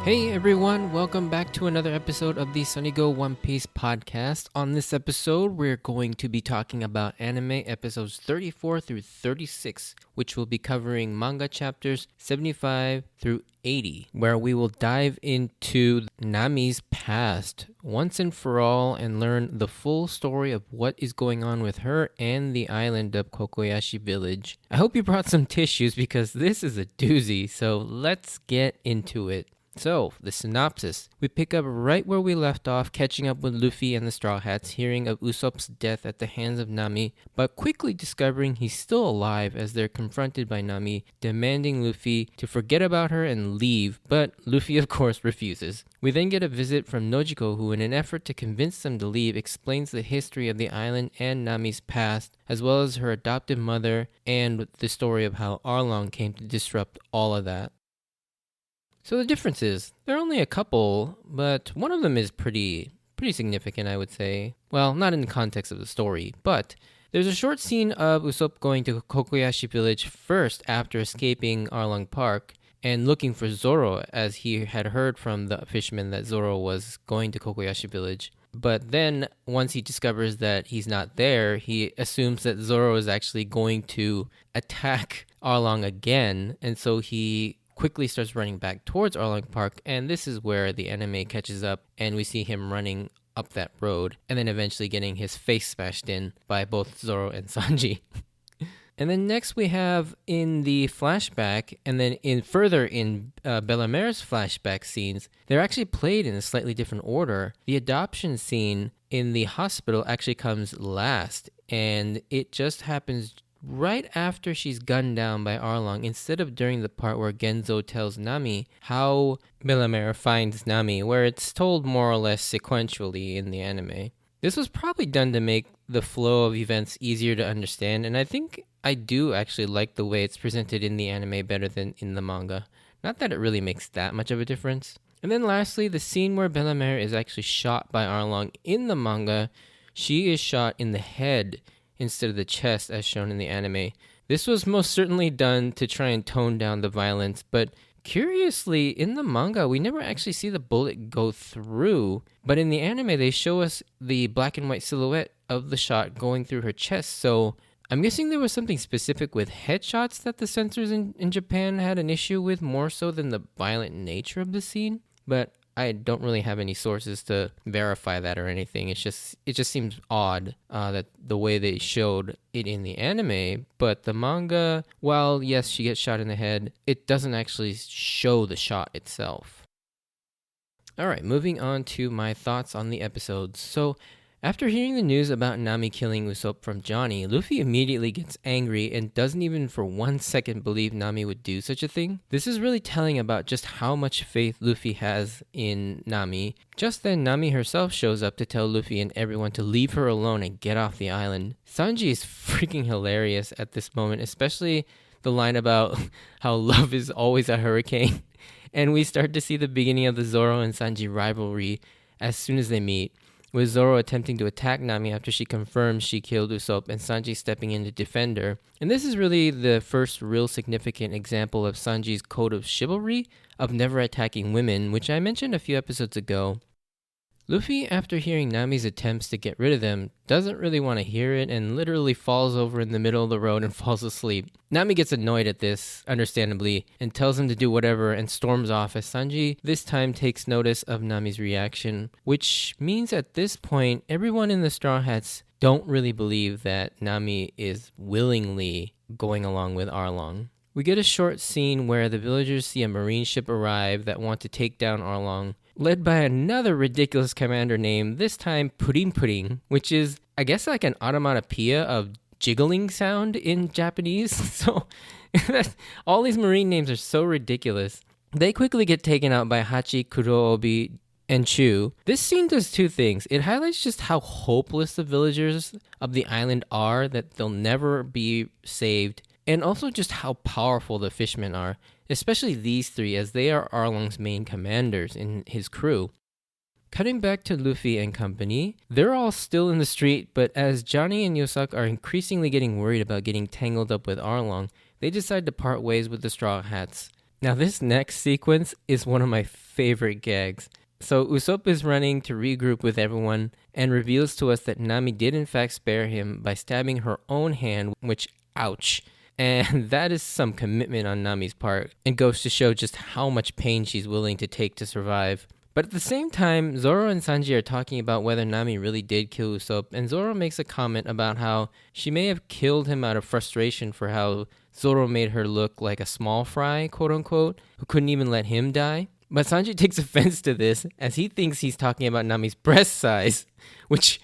Hey everyone, welcome back to another episode of the Sunny Go One Piece podcast. On this episode, we're going to be talking about anime episodes 34 through 36, which will be covering manga chapters 75 through 80, where we will dive into Nami's past once and for all and learn the full story of what is going on with her and the island of Kokoyashi Village. I hope you brought some tissues because this is a doozy, so let's get into it. So, the synopsis. We pick up right where we left off, catching up with Luffy and the Straw Hats, hearing of Usopp's death at the hands of Nami, but quickly discovering he's still alive as they're confronted by Nami, demanding Luffy to forget about her and leave, but Luffy of course refuses. We then get a visit from Nojiko, who in an effort to convince them to leave, explains the history of the island and Nami's past, as well as her adoptive mother, and the story of how Arlong came to disrupt all of that. So the difference is, there are only a couple, but one of them is pretty significant, I would say. Well, not in the context of the story, but there's a short scene of Usopp going to Kokoyashi Village first after escaping Arlong Park and looking for Zoro, as he had heard from the fisherman that Zoro was going to Kokoyashi Village. But then, once he discovers that he's not there, he assumes that Zoro is actually going to attack Arlong again, and so he quickly starts running back towards Arlong Park, and this is where the anime catches up and we see him running up that road and then eventually getting his face smashed in by both Zoro and Sanji. And then next we have in the flashback, and then in Bellemere's flashback scenes, they're actually played in a slightly different order. The adoption scene in the hospital actually comes last, and it just happens right after she's gunned down by Arlong, instead of during the part where Genzo tells Nami how Bellemere finds Nami, where it's told more or less sequentially in the anime. This was probably done to make the flow of events easier to understand, and I think I do actually like the way it's presented in the anime better than in the manga. Not that it really makes that much of a difference. And then lastly, the scene where Bellemere is actually shot by Arlong in the manga, she is shot in the head instead of the chest as shown in the anime. This was most certainly done to try and tone down the violence, but curiously, in the manga, we never actually see the bullet go through, but in the anime, they show us the black and white silhouette of the shot going through her chest, so I'm guessing there was something specific with headshots that the censors in Japan had an issue with more so than the violent nature of the scene, but I don't really have any sources to verify that or anything. It just seems odd that the way they showed it in the anime, but the manga, while yes, she gets shot in the head, it doesn't actually show the shot itself. All right, moving on to my thoughts on the episodes. So, after hearing the news about Nami killing Usopp from Johnny, Luffy immediately gets angry and doesn't even for 1 second believe Nami would do such a thing. This is really telling about just how much faith Luffy has in Nami. Just then, Nami herself shows up to tell Luffy and everyone to leave her alone and get off the island. Sanji is freaking hilarious at this moment, especially the line about how love is always a hurricane. And we start to see the beginning of the Zoro and Sanji rivalry as soon as they meet, with Zoro attempting to attack Nami after she confirms she killed Usopp and Sanji stepping in to defend her. And this is really the first real significant example of Sanji's code of chivalry of never attacking women, which I mentioned a few episodes ago. Luffy, after hearing Nami's attempts to get rid of them, doesn't really want to hear it and literally falls over in the middle of the road and falls asleep. Nami gets annoyed at this, understandably, and tells him to do whatever and storms off as Sanji this time takes notice of Nami's reaction, which means at this point, everyone in the Straw Hats don't really believe that Nami is willingly going along with Arlong. We get a short scene where the villagers see a marine ship arrive that want to take down Arlong, led by another ridiculous commander named, this time, Pudding Pudding, which is, I guess, like an onomatopoeia of jiggling sound in Japanese. So, all these marine names are so ridiculous. They quickly get taken out by Hachi, Kuroobi, and Chu. This scene does two things. It highlights just how hopeless the villagers of the island are, that they'll never be saved, and also just how powerful the fishmen are, especially these three, as they are Arlong's main commanders in his crew. Cutting back to Luffy and company, they're all still in the street, but as Johnny and Yosak are increasingly getting worried about getting tangled up with Arlong, they decide to part ways with the Straw Hats. Now, this next sequence is one of my favorite gags. So, Usopp is running to regroup with everyone and reveals to us that Nami did in fact spare him by stabbing her own hand, which, ouch. And that is some commitment on Nami's part and goes to show just how much pain she's willing to take to survive. But at the same time, Zoro and Sanji are talking about whether Nami really did kill Usopp, and Zoro makes a comment about how she may have killed him out of frustration for how Zoro made her look like a small fry, quote unquote, who couldn't even let him die. But Sanji takes offense to this as he thinks he's talking about Nami's breast size, which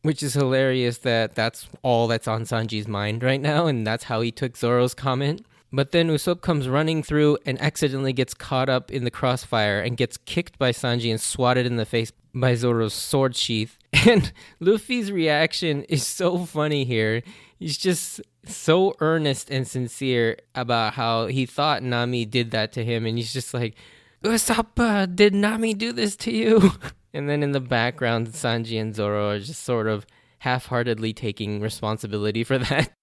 is hilarious that that's all that's on Sanji's mind right now, and that's how he took Zoro's comment. But then Usopp comes running through and accidentally gets caught up in the crossfire and gets kicked by Sanji and swatted in the face by Zoro's sword sheath. And Luffy's reaction is so funny here. He's just so earnest and sincere about how he thought Nami did that to him, and he's just like, Usopp, did Nami do this to you? And then in the background, Sanji and Zoro are just sort of half-heartedly taking responsibility for that.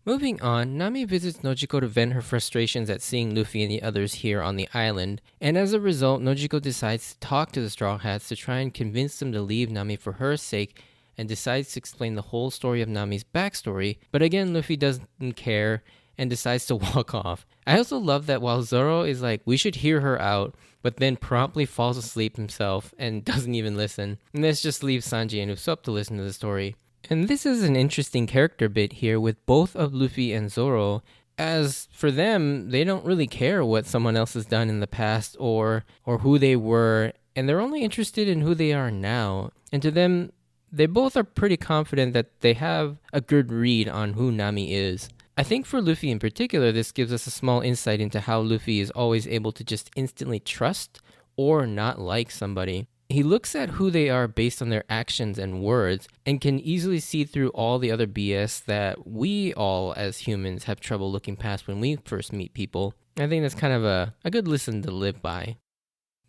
Moving on, Nami visits Nojiko to vent her frustrations at seeing Luffy and the others here on the island, and as a result, Nojiko decides to talk to the Straw Hats to try and convince them to leave Nami for her sake, and decides to explain the whole story of Nami's backstory, but again, Luffy doesn't care and decides to walk off. I also love that while Zoro is like, we should hear her out, but then promptly falls asleep himself and doesn't even listen. And this just leaves Sanji and Usopp to listen to the story. And this is an interesting character bit here with both of Luffy and Zoro, as for them, they don't really care what someone else has done in the past or who they were, and they're only interested in who they are now. And to them, they both are pretty confident that they have a good read on who Nami is. I think for Luffy in particular, this gives us a small insight into how Luffy is always able to just instantly trust or not like somebody. He looks at who they are based on their actions and words and can easily see through all the other BS that we all as humans have trouble looking past when we first meet people. I think that's kind of a good lesson to live by.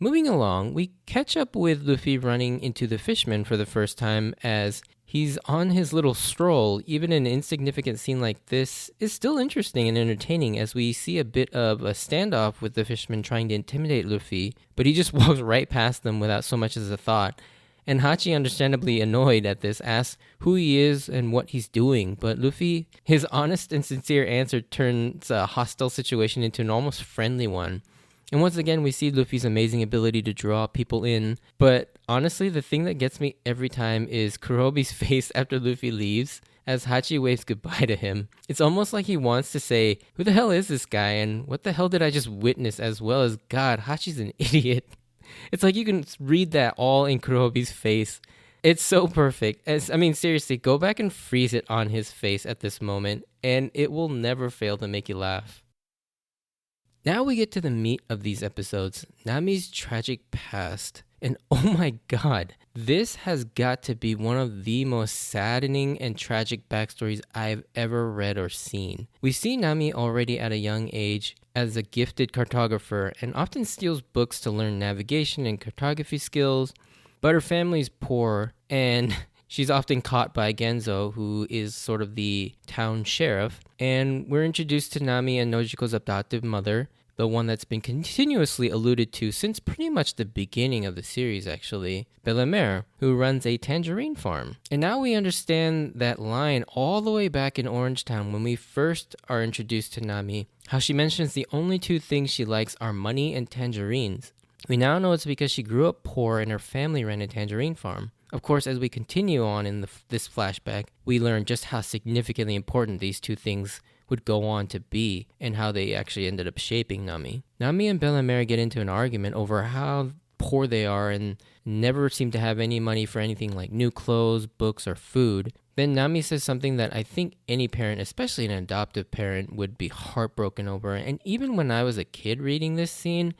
Moving along, we catch up with Luffy running into the fisherman for the first time as he's on his little stroll. Even an insignificant scene like this is still interesting and entertaining as we see a bit of a standoff with the fisherman trying to intimidate Luffy, but he just walks right past them without so much as a thought. And Hachi, understandably annoyed at this, asks who he is and what he's doing, but Luffy, his honest and sincere answer turns a hostile situation into an almost friendly one. And once again, we see Luffy's amazing ability to draw people in. But honestly, the thing that gets me every time is Kurobi's face after Luffy leaves as Hachi waves goodbye to him. It's almost like he wants to say, who the hell is this guy? And what the hell did I just witness? As well as, God, Hachi's an idiot. It's like you can read that all in Kurobi's face. It's so perfect. Seriously, go back and freeze it on his face at this moment, and it will never fail to make you laugh. Now we get to the meat of these episodes, Nami's tragic past. And oh my god, this has got to be one of the most saddening and tragic backstories I've ever read or seen. We see Nami already at a young age as a gifted cartographer and often steals books to learn navigation and cartography skills, but her family's poor and she's often caught by Genzo, who is sort of the town sheriff, and we're introduced to Nami and Nojiko's adoptive mother, the one that's been continuously alluded to since pretty much the beginning of the series actually, Bellemere, who runs a tangerine farm. And now we understand that line all the way back in Orange Town when we first are introduced to Nami, how she mentions the only two things she likes are money and tangerines. We now know it's because she grew up poor and her family ran a tangerine farm. Of course, as we continue on in this flashback, we learn just how significantly important these two things would go on to be and how they actually ended up shaping Nami. Nami and Bellemere get into an argument over how poor they are and never seem to have any money for anything like new clothes, books, or food. Then Nami says something that I think any parent, especially an adoptive parent, would be heartbroken over. And even when I was a kid reading this scene,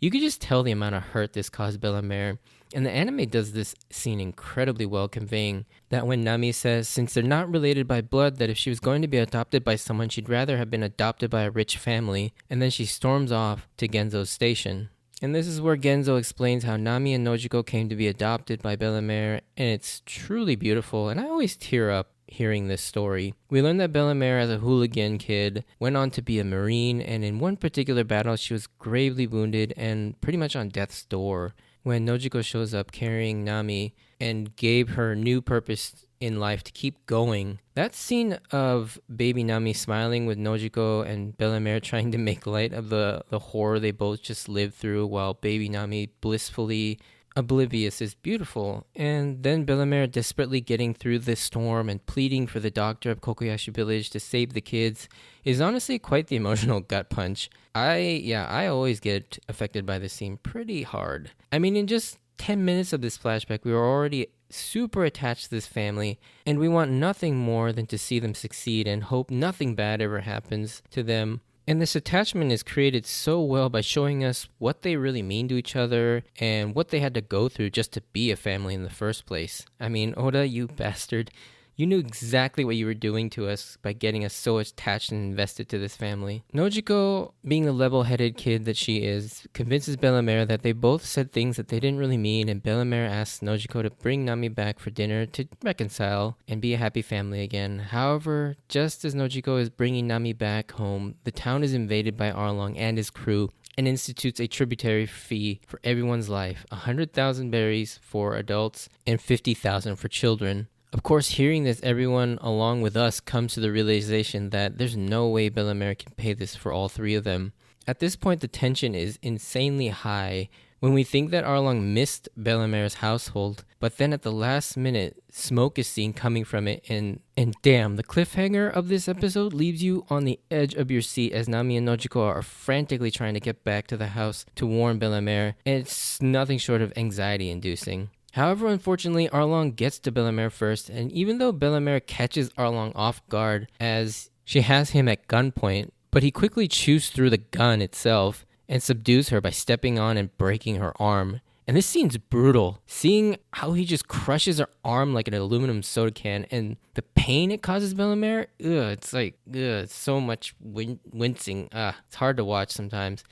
you could just tell the amount of hurt this caused Bellemere. And the anime does this scene incredibly well, conveying that when Nami says, since they're not related by blood, that if she was going to be adopted by someone, she'd rather have been adopted by a rich family, and then she storms off to Genzo's station. And this is where Genzo explains how Nami and Nojiko came to be adopted by Bellemere, and it's truly beautiful, and I always tear up hearing this story. We learn that Bellemere, as a hooligan kid, went on to be a Marine, and in one particular battle, she was gravely wounded and pretty much on death's door when Nojiko shows up carrying Nami and gave her new purpose in life to keep going. That scene of baby Nami smiling with Nojiko and Bellemere trying to make light of the horror they both just lived through while baby Nami blissfully oblivious is beautiful. And then Bellemere desperately getting through the storm and pleading for the doctor of Kokoyashi village to save the kids is honestly quite the emotional gut punch. I always get affected by this scene pretty hard. I mean, in just 10 minutes of this flashback, we were already super attached to this family, and we want nothing more than to see them succeed and hope nothing bad ever happens to them. And this attachment is created so well by showing us what they really mean to each other and what they had to go through just to be a family in the first place. I mean, Oda, you bastard. You knew exactly what you were doing to us by getting us so attached and invested to this family. Nojiko, being the level-headed kid that she is, convinces Bellemere that they both said things that they didn't really mean, and Bellemere asks Nojiko to bring Nami back for dinner to reconcile and be a happy family again. However, just as Nojiko is bringing Nami back home, the town is invaded by Arlong and his crew, and institutes a tributary fee for everyone's life, 100,000 berries for adults and 50,000 for children. Of course, hearing this, everyone along with us comes to the realization that there's no way Bellemere can pay this for all three of them. At this point, the tension is insanely high when we think that Arlong missed Bellemere's household, but then at the last minute, smoke is seen coming from it, and damn, the cliffhanger of this episode leaves you on the edge of your seat as Nami and Nojiko are frantically trying to get back to the house to warn Bellemere, and it's nothing short of anxiety-inducing. However, unfortunately, Arlong gets to Bellemere first, and even though Bellemere catches Arlong off guard as she has him at gunpoint, but he quickly chews through the gun itself and subdues her by stepping on and breaking her arm. And this scene's brutal. Seeing how he just crushes her arm like an aluminum soda can and the pain it causes Bellemere, it's so much wincing. It's hard to watch sometimes.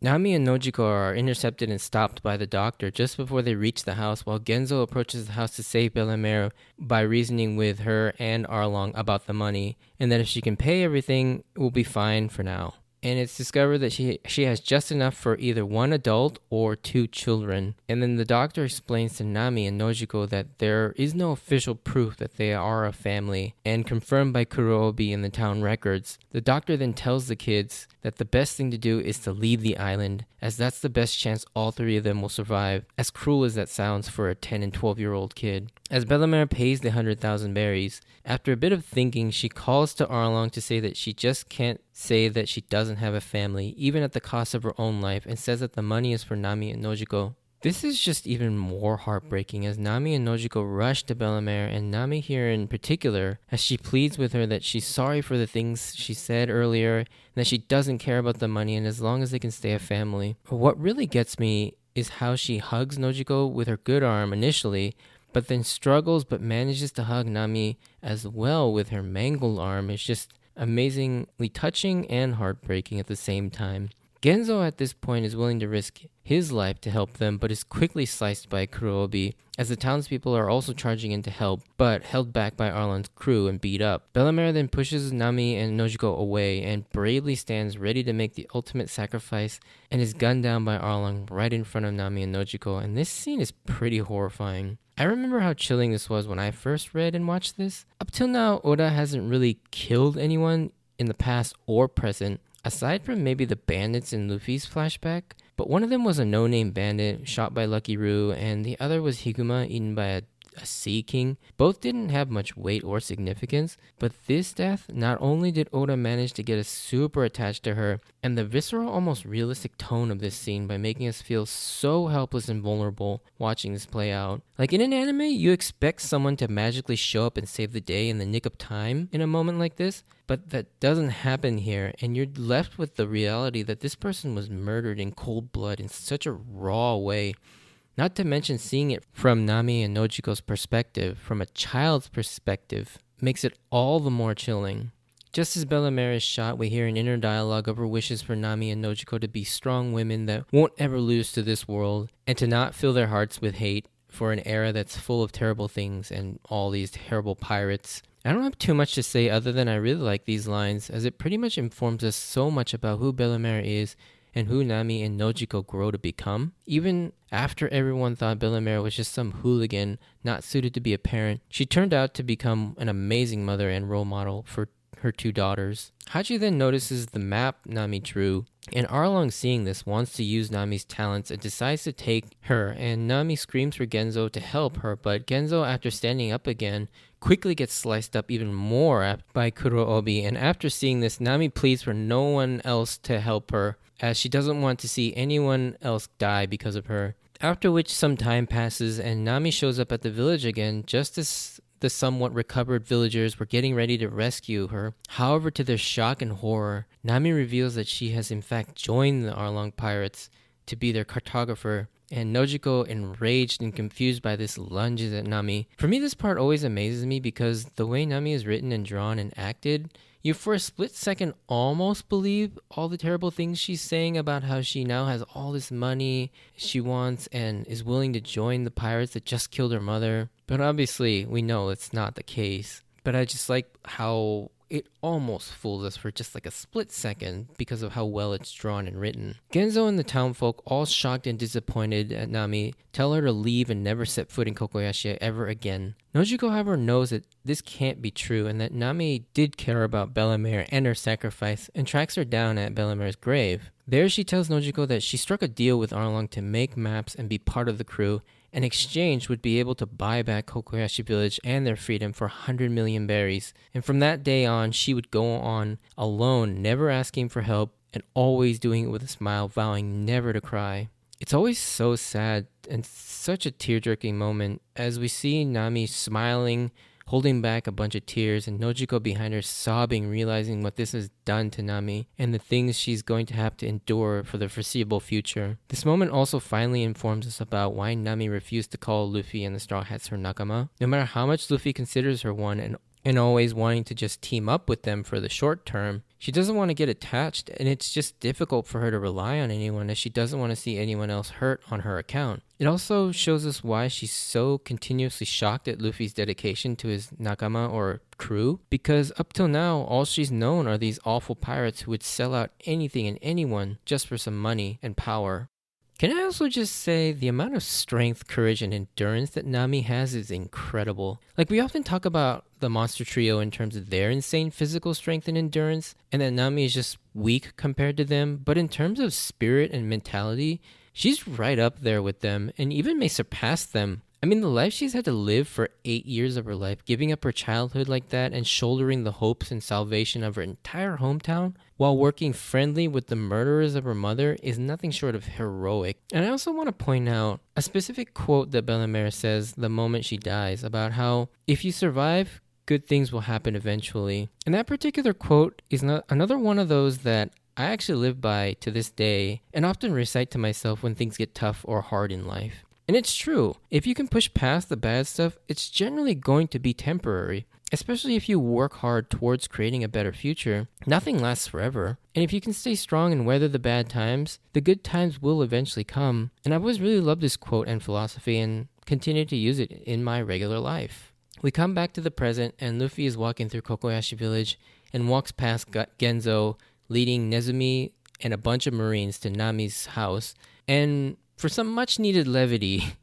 Nami and Nojiko are intercepted and stopped by the doctor just before they reach the house, while Genzo approaches the house to save Bellemere by reasoning with her and Arlong about the money, and that if she can pay everything, it will be fine for now. And it's discovered that she has just enough for either one adult or two children. And then the doctor explains to Nami and Nojiko that there is no official proof that they are a family, and confirmed by Kurobi in the town records. The doctor then tells the kids that the best thing to do is to leave the island, as that's the best chance all three of them will survive, as cruel as that sounds for a 10 and 12-year-old kid. As Bellemere pays the 100,000 berries, after a bit of thinking, she calls to Arlong to say that she just can't say that she doesn't have a family, even at the cost of her own life, and says that the money is for Nami and Nojiko. This is just even more heartbreaking as Nami and Nojiko rush to Bellemere, and Nami here in particular, as she pleads with her that she's sorry for the things she said earlier, and that she doesn't care about the money, and as long as they can stay a family. What really gets me is how she hugs Nojiko with her good arm initially, but then struggles but manages to hug Nami as well with her mangled arm. It's just amazingly touching and heartbreaking at the same time. Genzo at this point is willing to risk his life to help them, but is quickly sliced by Kurobi, as the townspeople are also charging in to help, but held back by Arlong's crew and beat up. Bellemere then pushes Nami and Nojiko away and bravely stands ready to make the ultimate sacrifice, and is gunned down by Arlong right in front of Nami and Nojiko, and this scene is pretty horrifying. I remember how chilling this was when I first read and watched this. Up till now, Oda hasn't really killed anyone in the past or present, aside from maybe the bandits in Luffy's flashback, but one of them was a no-name bandit shot by Lucky Roo, and the other was Higuma eaten by a Sea King. Both didn't have much weight or significance, but this death, not only did Oda manage to get us super attached to her, and the visceral, almost realistic tone of this scene by making us feel so helpless and vulnerable watching this play out. Like in an anime, you expect someone to magically show up and save the day in the nick of time in a moment like this, but that doesn't happen here, and you're left with the reality that this person was murdered in cold blood in such a raw way. Not to mention seeing it from Nami and Nojiko's perspective, from a child's perspective, makes it all the more chilling. Just as Bellemere is shot, we hear an inner dialogue of her wishes for Nami and Nojiko to be strong women that won't ever lose to this world, and to not fill their hearts with hate for an era that's full of terrible things and all these terrible pirates. I don't have too much to say other than I really like these lines, as it pretty much informs us so much about who Bellemere is and who Nami and Nojiko grow to become. Even after everyone thought Bellemere was just some hooligan not suited to be a parent, she turned out to become an amazing mother and role model for her two daughters. Hachi then notices the map Nami drew, and Arlong, seeing this, wants to use Nami's talents and decides to take her, and Nami screams for Genzo to help her, but Genzo, after standing up again, quickly gets sliced up even more by Kuroobi, and after seeing this, Nami pleads for no one else to help her, as she doesn't want to see anyone else die because of her. After which some time passes, and Nami shows up at the village again, just as the somewhat recovered villagers were getting ready to rescue her. However, to their shock and horror, Nami reveals that she has in fact joined the Arlong pirates to be their cartographer, and Nojiko, enraged and confused by this, lunges at Nami. For me, this part always amazes me because the way Nami is written and drawn and acted, you for a split second almost believe all the terrible things she's saying about how she now has all this money she wants and is willing to join the pirates that just killed her mother. But obviously, we know it's not the case. But I just like how it almost fools us for just like a split second because of how well it's drawn and written. Genzo and the townfolk, all shocked and disappointed at Nami, tell her to leave and never set foot in Kokoyashi ever again. Nojiko, however, knows that this can't be true and that Nami did care about Bellemere and her sacrifice, and tracks her down at Bellemere's grave. There she tells Nojiko that she struck a deal with Arlong to make maps and be part of the crew, in exchange would be able to buy back Kokoyashi village and their freedom for 100 million berries. And from that day on, she would go on alone, never asking for help, and always doing it with a smile, vowing never to cry. It's always so sad and such a tear-jerking moment as we see Nami smiling, holding back a bunch of tears, and Nojiko behind her sobbing, realizing what this has done to Nami and the things she's going to have to endure for the foreseeable future. This moment also finally informs us about why Nami refused to call Luffy and the Straw Hats her nakama. No matter how much Luffy considers her one and always wanting to just team up with them for the short term, she doesn't want to get attached, and it's just difficult for her to rely on anyone as she doesn't want to see anyone else hurt on her account. It also shows us why she's so continuously shocked at Luffy's dedication to his nakama or crew, because up till now, all she's known are these awful pirates who would sell out anything and anyone just for some money and power. Can I also just say the amount of strength, courage, and endurance that Nami has is incredible. Like, we often talk about the monster trio in terms of their insane physical strength and endurance, and that Nami is just weak compared to them, but in terms of spirit and mentality, she's right up there with them, and even may surpass them. I mean, the life she's had to live for 8 years of her life, giving up her childhood like that and shouldering the hopes and salvation of her entire hometown while working friendly with the murderers of her mother is nothing short of heroic. And I also want to point out a specific quote that Bellemere says the moment she dies about how if you survive, good things will happen eventually. And that particular quote is another one of those that I actually live by to this day and often recite to myself when things get tough or hard in life. And it's true. If you can push past the bad stuff, it's generally going to be temporary. Especially if you work hard towards creating a better future. Nothing lasts forever. And if you can stay strong and weather the bad times, the good times will eventually come. And I've always really loved this quote and philosophy and continue to use it in my regular life. We come back to the present, and Luffy is walking through Kokoyashi village and walks past Genzo, leading Nezumi and a bunch of Marines to Nami's house. And for some much needed levity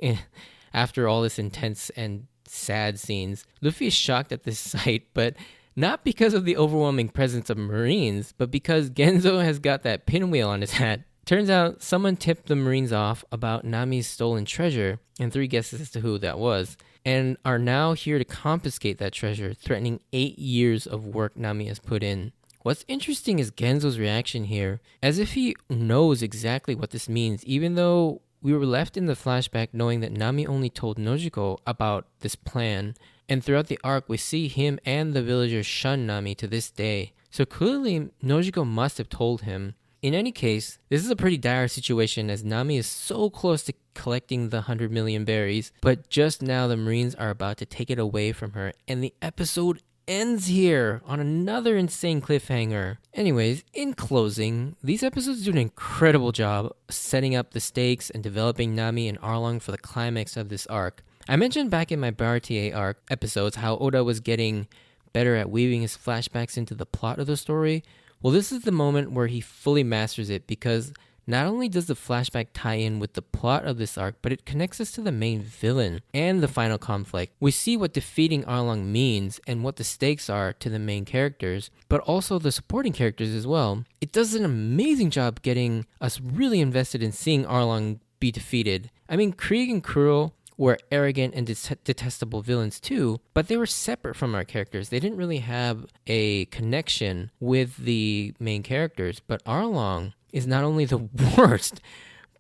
after all this intense and sad scenes, Luffy is shocked at this sight, but not because of the overwhelming presence of Marines, but because Genzo has got that pinwheel on his hat. Turns out someone tipped the Marines off about Nami's stolen treasure, and 3 guesses as to who that was, and are now here to confiscate that treasure, threatening 8 years of work Nami has put in. What's interesting is Genzo's reaction here, as if he knows exactly what this means, even though we were left in the flashback knowing that Nami only told Nojiko about this plan, and throughout the arc we see him and the villagers shun Nami to this day. So clearly Nojiko must have told him. In any case, this is a pretty dire situation as Nami is so close to collecting the 100 million berries, but just now the Marines are about to take it away from her, and the episode ends here on another insane cliffhanger. Anyways, in closing, these episodes do an incredible job setting up the stakes and developing Nami and Arlong for the climax of this arc. I mentioned back in my Baratier arc episodes how Oda was getting better at weaving his flashbacks into the plot of the story. Well, this is the moment where he fully masters it, because not only does the flashback tie in with the plot of this arc, but it connects us to the main villain and the final conflict. We see what defeating Arlong means and what the stakes are to the main characters, but also the supporting characters as well. It does an amazing job getting us really invested in seeing Arlong be defeated. I mean, Krieg and Krul were arrogant and detestable villains too, but they were separate from our characters. They didn't really have a connection with the main characters, but Arlong is not only the worst,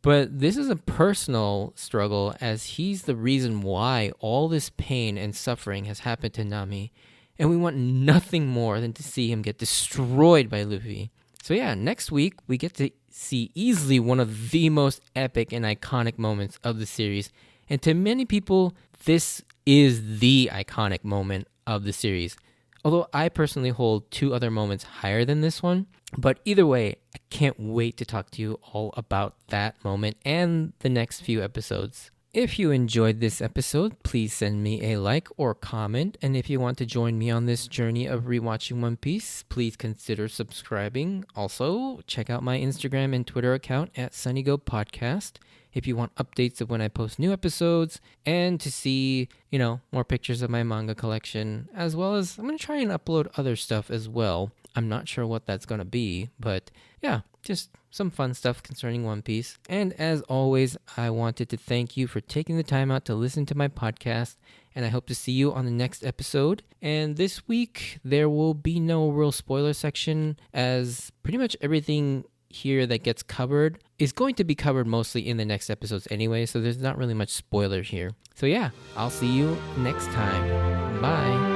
but this is a personal struggle, as he's the reason why all this pain and suffering has happened to Nami, and we want nothing more than to see him get destroyed by Luffy. So yeah, next week we get to see easily one of the most epic and iconic moments of the series, and to many people, this is the iconic moment of the series. Although I personally hold 2 other moments higher than this one. But either way, I can't wait to talk to you all about that moment and the next few episodes. If you enjoyed this episode, please send me a like or comment. And if you want to join me on this journey of rewatching One Piece, please consider subscribing. Also, check out my Instagram and Twitter account at SunnyGo Podcast if you want updates of when I post new episodes, and to see, more pictures of my manga collection, as well as I'm going to try and upload other stuff as well. I'm not sure what that's going to be, but yeah, just some fun stuff concerning One Piece. And as always, I wanted to thank you for taking the time out to listen to my podcast, and I hope to see you on the next episode. And this week, there will be no real spoiler section, as pretty much everything here that gets covered is going to be covered mostly in the next episodes anyway, so there's not really much spoiler here. So yeah, I'll see you next time. Bye.